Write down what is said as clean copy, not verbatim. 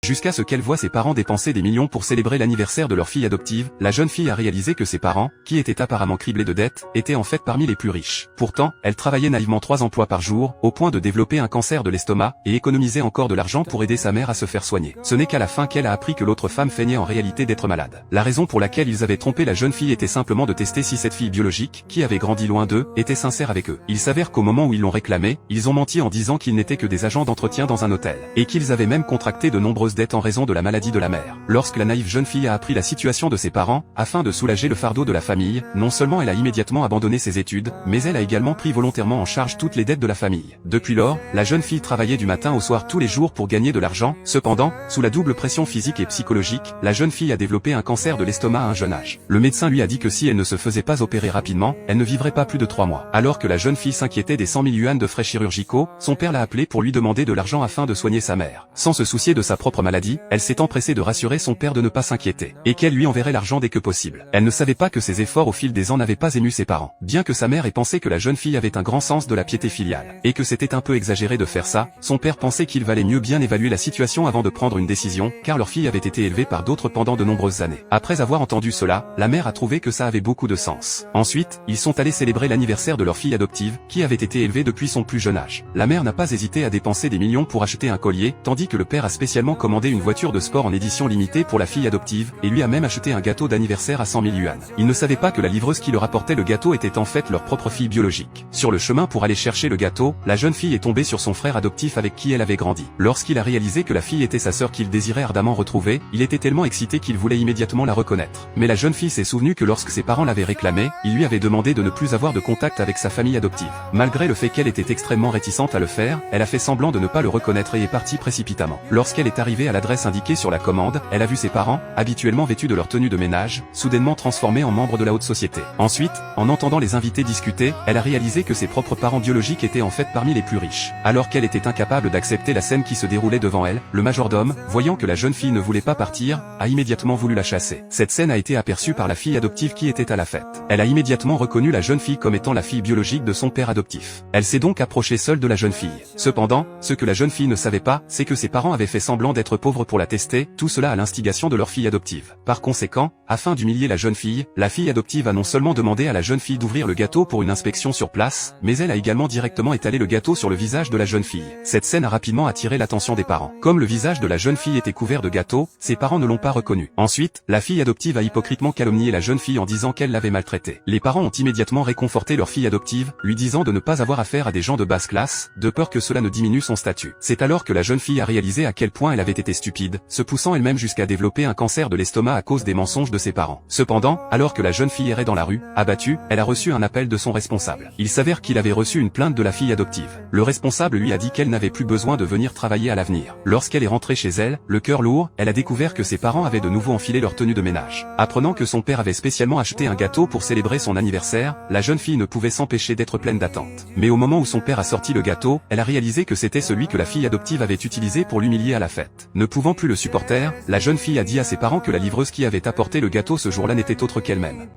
Jusqu'à ce qu'elle voie ses parents dépenser des millions pour célébrer l'anniversaire de leur fille adoptive, la jeune fille a réalisé que ses parents, qui étaient apparemment criblés de dettes, étaient en fait parmi les plus riches. Pourtant, elle travaillait naïvement 3 emplois par jour, au point de développer un cancer de l'estomac, et économisait encore de l'argent pour aider sa mère à se faire soigner. Ce n'est qu'à la fin qu'elle a appris que l'autre femme feignait en réalité d'être malade. La raison pour laquelle ils avaient trompé la jeune fille était simplement de tester si cette fille biologique, qui avait grandi loin d'eux, était sincère avec eux. Il s'avère qu'au moment où ils l'ont réclamé, ils ont menti en disant qu'ils n'étaient que des agents d'entretien dans un hôtel, et qu'ils avaient même contracté de nombreuses dettes en raison de la maladie de la mère. Lorsque la naïve jeune fille a appris la situation de ses parents, afin de soulager le fardeau de la famille, non seulement elle a immédiatement abandonné ses études, mais elle a également pris volontairement en charge toutes les dettes de la famille. Depuis lors, la jeune fille travaillait du matin au soir tous les jours pour gagner de l'argent. Cependant, sous la double pression physique et psychologique, la jeune fille a développé un cancer de l'estomac à un jeune âge. Le médecin lui a dit que si elle ne se faisait pas opérer rapidement, elle ne vivrait pas plus de 3 mois. Alors que la jeune fille s'inquiétait des 100 000 yuan de frais chirurgicaux, son père l'a appelé pour lui demander de l'argent afin de soigner sa mère. Sans se soucier de sa propre maladie, elle s'est empressée de rassurer son père de ne pas s'inquiéter, et qu'elle lui enverrait l'argent dès que possible. Elle ne savait pas que ses efforts au fil des ans n'avaient pas ému ses parents. Bien que sa mère ait pensé que la jeune fille avait un grand sens de la piété filiale, et que c'était un peu exagéré de faire ça, son père pensait qu'il valait mieux bien évaluer la situation avant de prendre une décision, car leur fille avait été élevée par d'autres pendant de nombreuses années. Après avoir entendu cela, la mère a trouvé que ça avait beaucoup de sens. Ensuite, ils sont allés célébrer l'anniversaire de leur fille adoptive, qui avait été élevée depuis son plus jeune âge. La mère n'a pas hésité à dépenser des millions pour acheter un collier, tandis que le père a spécialement commandé une voiture de sport en édition limitée pour la fille adoptive, et lui a même acheté un gâteau d'anniversaire à 100 000 yuan. Il ne savait pas que la livreuse qui leur apportait le gâteau était en fait leur propre fille biologique. Sur le chemin pour aller chercher le gâteau, la jeune fille est tombée sur son frère adoptif avec qui elle avait grandi. Lorsqu'il a réalisé que la fille était sa sœur qu'il désirait ardemment retrouver, il était tellement excité qu'il voulait immédiatement la reconnaître. Mais la jeune fille s'est souvenue que lorsque ses parents l'avaient réclamé, il lui avait demandé de ne plus avoir de contact avec sa famille adoptive. Malgré le fait qu'elle était extrêmement réticente à le faire, elle a fait semblant de ne pas le reconnaître et est partie précipitamment. Lorsqu'elle est arrivée à l'adresse indiquée sur la commande, elle a vu ses parents, habituellement vêtus de leur tenue de ménage, soudainement transformés en membres de la haute société. Ensuite, en entendant les invités discuter, elle a réalisé que ses propres parents biologiques étaient en fait parmi les plus riches. Alors qu'elle était incapable d'accepter la scène qui se déroulait devant elle, le majordome, voyant que la jeune fille ne voulait pas partir, a immédiatement voulu la chasser. Cette scène a été aperçue par la fille adoptive qui était à la fête. Elle a immédiatement reconnu la jeune fille comme étant la fille biologique de son père adoptif. Elle s'est donc approchée seule de la jeune fille. Cependant, ce que la jeune fille ne savait pas, c'est que ses parents avaient fait semblant d'être pauvres pour la tester, tout cela à l'instigation de leur fille adoptive. Par conséquent, afin d'humilier la fille adoptive a non seulement demandé à la jeune fille d'ouvrir le gâteau pour une inspection sur place, mais elle a également directement étalé le gâteau sur le visage de la jeune fille. Cette scène a rapidement attiré l'attention des parents. Comme le visage de la jeune fille était couvert de gâteau, ses parents ne l'ont pas reconnu. Ensuite, la fille adoptive a hypocritement calomnié la jeune fille en disant qu'elle l'avait maltraitée. Les parents ont immédiatement réconforté leur fille adoptive, lui disant de ne pas avoir affaire à des gens de basse classe, de peur que cela ne diminue son statut. C'est alors que la jeune fille a réalisé à quel point elle avait été stupide, se poussant elle-même jusqu'à développer un cancer de l'estomac à cause des mensonges de ses parents. Cependant, alors que la jeune fille errait dans la rue, abattue, elle a reçu un appel de son responsable. Il s'avère qu'il avait reçu une plainte de la fille adoptive. Le responsable lui a dit qu'elle n'avait plus besoin de venir travailler à l'avenir. Lorsqu'elle est rentrée chez elle, le cœur lourd, elle a découvert que ses parents avaient de nouveau enfilé leur tenue de ménage. Apprenant que son père avait spécialement acheté un gâteau pour célébrer son anniversaire, la jeune fille ne pouvait s'empêcher d'être pleine d'attente. Mais au moment où son père a sorti le gâteau, elle a réalisé que c'était celui que la fille adoptive avait utilisé pour l'humilier à la fête. Ne pouvant plus le supporter, la jeune fille a dit à ses parents que la livreuse qui avait apporté le gâteau ce jour-là n'était autre qu'elle-même.